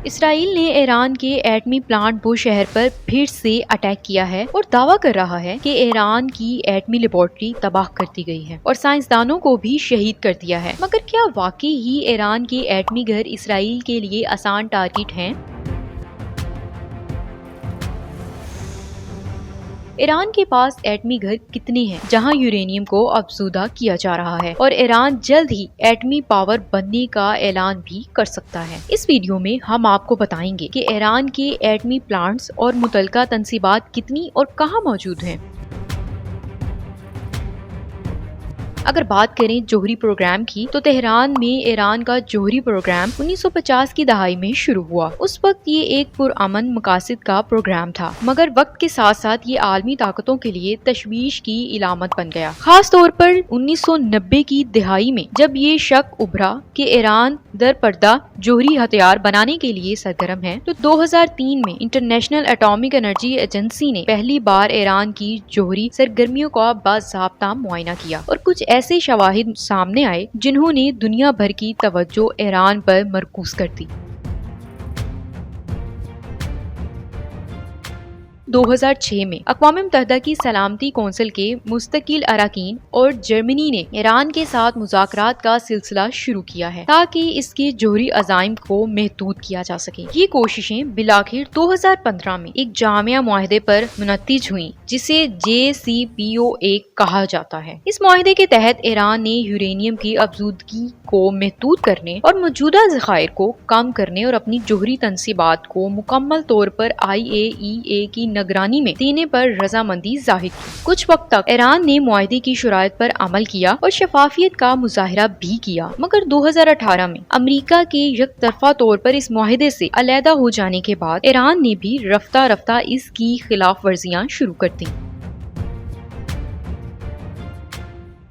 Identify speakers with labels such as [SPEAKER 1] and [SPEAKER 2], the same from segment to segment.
[SPEAKER 1] اسرائیل نے ایران کے ایٹمی پلانٹ بو شہر پر پھر سے اٹیک کیا ہے اور دعویٰ کر رہا ہے کہ ایران کی ایٹمی لیبارٹری تباہ کر دی گئی ہے اور سائنسدانوں کو بھی شہید کر دیا ہے۔ مگر کیا واقعی ہی ایران کے ایٹمی گھر اسرائیل کے لیے آسان ٹارگٹ ہیں؟ ایران کے پاس ایٹمی گھر کتنے ہیں جہاں یورینیم کو افزودہ کیا جا رہا ہے اور ایران جلد ہی ایٹمی پاور بننے کا اعلان بھی کر سکتا ہے؟ اس ویڈیو میں ہم آپ کو بتائیں گے کہ ایران کے ایٹمی پلانٹس اور متعلقہ تنصیبات کتنی اور کہاں موجود ہیں۔ اگر بات کریں جوہری پروگرام کی تو تہران میں ایران کا جوہری پروگرام 1950 کی دہائی میں شروع ہوا۔ اس وقت یہ ایک پرامن مقاصد کا پروگرام تھا، مگر وقت کے ساتھ ساتھ یہ عالمی طاقتوں کے لیے تشویش کی علامت بن گیا، خاص طور پر 1990 کی دہائی میں جب یہ شک ابھرا کہ ایران در پردہ جوہری ہتھیار بنانے کے لیے سرگرم ہے۔ تو 2003 میں انٹرنیشنل ایٹامک انرجی ایجنسی نے پہلی بار ایران کی جوہری سرگرمیوں کا باضابطہ معائنہ کیا اور کچھ ایسے شواہد سامنے آئے جنہوں نے دنیا بھر کی توجہ ایران پر مرکوز کر دی۔ 2006 میں اقوام متحدہ کی سلامتی کونسل کے مستقل اراکین اور جرمنی نے ایران کے ساتھ مذاکرات کا سلسلہ شروع کیا ہے تاکہ اس کے جوہری عزائم کو محدود کیا جا سکے۔ یہ کوششیں بالآخر 2015 میں ایک جامع معاہدے پر منتج ہوئیں جسے JCPOA کہا جاتا ہے۔ اس معاہدے کے تحت ایران نے یورینیم کی افزودگی کو محدود کرنے اور موجودہ ذخائر کو کم کرنے اور اپنی جوہری تنصیبات کو مکمل طور پر IAEA کی نگرانی میں دینے پر رضامندی ظاہر کی۔ کچھ وقت تک ایران نے معاہدے کی شرائط پر عمل کیا اور شفافیت کا مظاہرہ بھی کیا، مگر 2018 میں امریکہ کے یک طرفہ طور پر اس معاہدے سے علیحدہ ہو جانے کے بعد ایران نے بھی رفتہ رفتہ اس کی خلاف ورزیاں شروع کر دیں۔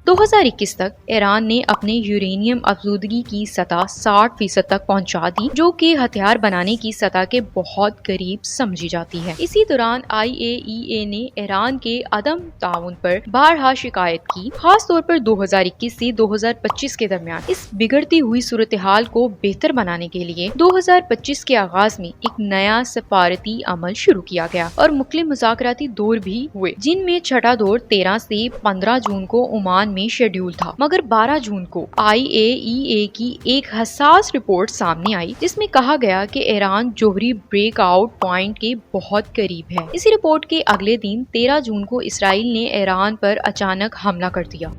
[SPEAKER 1] 2021 تک ایران نے اپنے یورینیم افزودگی کی سطح 60% تک پہنچا دی، جو کہ ہتھیار بنانے کی سطح کے بہت قریب سمجھی جاتی ہے۔ اسی دوران IAEA نے ایران کے عدم تعاون پر بارہا شکایت کی، خاص طور پر 2021 سے 2025 کے درمیان۔ اس بگڑتی ہوئی صورتحال کو بہتر بنانے کے لیے 2025 کے آغاز میں ایک نیا سفارتی عمل شروع کیا گیا اور مختلف مذاکراتی دور بھی ہوئے، جن میں چھٹا دور 13 سے 15 جون کو عمان میں شیڈول تھا، مگر 12 جون کو IAEA کی ایک حساس رپورٹ سامنے آئی جس میں کہا گیا کہ ایران جوہری بریک آؤٹ پوائنٹ کے بہت قریب ہے۔ اسی رپورٹ کے اگلے دن 13 جون کو اسرائیل نے ایران پر اچانک حملہ کر دیا۔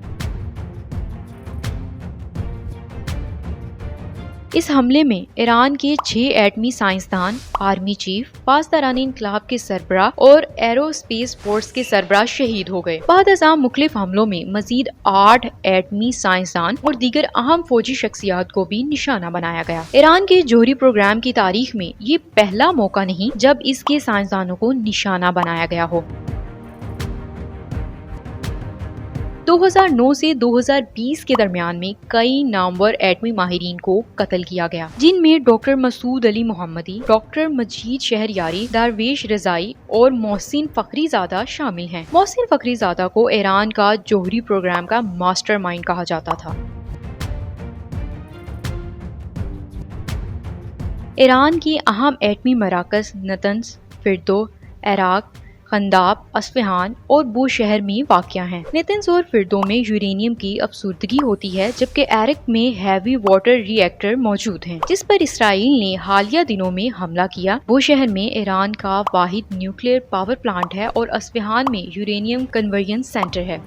[SPEAKER 1] اس حملے میں ایران کے 6 ایٹمی سائنسدان، آرمی چیف، پاسداران انقلاب کے سربراہ اور ایرو اسپیس فورس کے سربراہ شہید ہو گئے۔ بعد ازاں مختلف حملوں میں مزید 8 ایٹمی سائنسدان اور دیگر اہم فوجی شخصیات کو بھی نشانہ بنایا گیا۔ ایران کے جوہری پروگرام کی تاریخ میں یہ پہلا موقع نہیں جب اس کے سائنسدانوں کو نشانہ بنایا گیا ہو۔ 2009 سے 2020 کے درمیان میں کئی نامور ایٹمی ماہرین کو قتل کیا گیا، جن میں ڈاکٹر مسعود علی محمدی، ڈاکٹر مجید شہریاری، درویش رضائی اور محسن فخری زادہ شامل ہیں۔ محسن فخری زادہ کو ایران کا جوہری پروگرام کا ماسٹر مائنڈ کہا جاتا تھا۔ ایران کی اہم ایٹمی مراکز نتنز، فردو، عراق، خنداب، اصفہان اور بو شہر میں واقع ہیں۔ نتنز اور فردو میں یورینیم کی افزودگی ہوتی ہے، جبکہ عراق میں ہیوی واٹر ری ایکٹر موجود ہیں جس پر اسرائیل نے حالیہ دنوں میں حملہ کیا۔ بو شہر میں ایران کا واحد نیوکلیئر پاور پلانٹ ہے اور اصفہان میں یورینیم کنورژن سینٹر ہے۔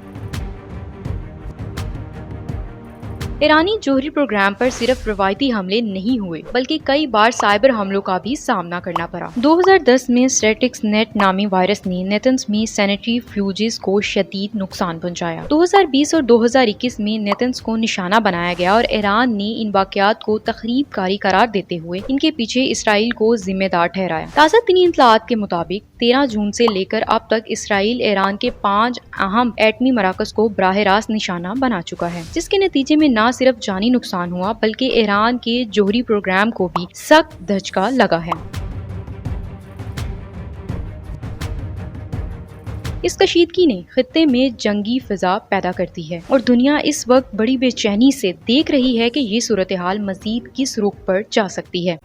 [SPEAKER 1] ایرانی جوہری پروگرام پر صرف روایتی حملے نہیں ہوئے بلکہ کئی بار سائبر حملوں کا بھی سامنا کرنا پڑا۔ 2010 میں اسٹیٹکس نیٹ نامی وائرس نے نیتنز میں سینیٹری فیوجز کو شدید نقصان پہنچایا۔ 2020 اور 2021 میں نیتنز کو نشانہ بنایا گیا اور ایران نے ان واقعات کو تخریب کاری قرار دیتے ہوئے ان کے پیچھے اسرائیل کو ذمہ دار ٹھہرایا۔ تازہ ترین اطلاعات کے مطابق 13 جون سے لے کر اب تک اسرائیل ایران کے 5 اہم ایٹمی مراکز کو براہ راست نشانہ بنا چکا ہے، جس کے نتیجے میں نہ صرف جانی نقصان ہوا بلکہ ایران کے جوہری پروگرام کو بھی سخت دھچکا لگا ہے۔ اس کشیدگی نے خطے میں جنگی فضا پیدا کرتی ہے اور دنیا اس وقت بڑی بے چینی سے دیکھ رہی ہے کہ یہ صورتحال مزید کس رخ پر جا سکتی ہے۔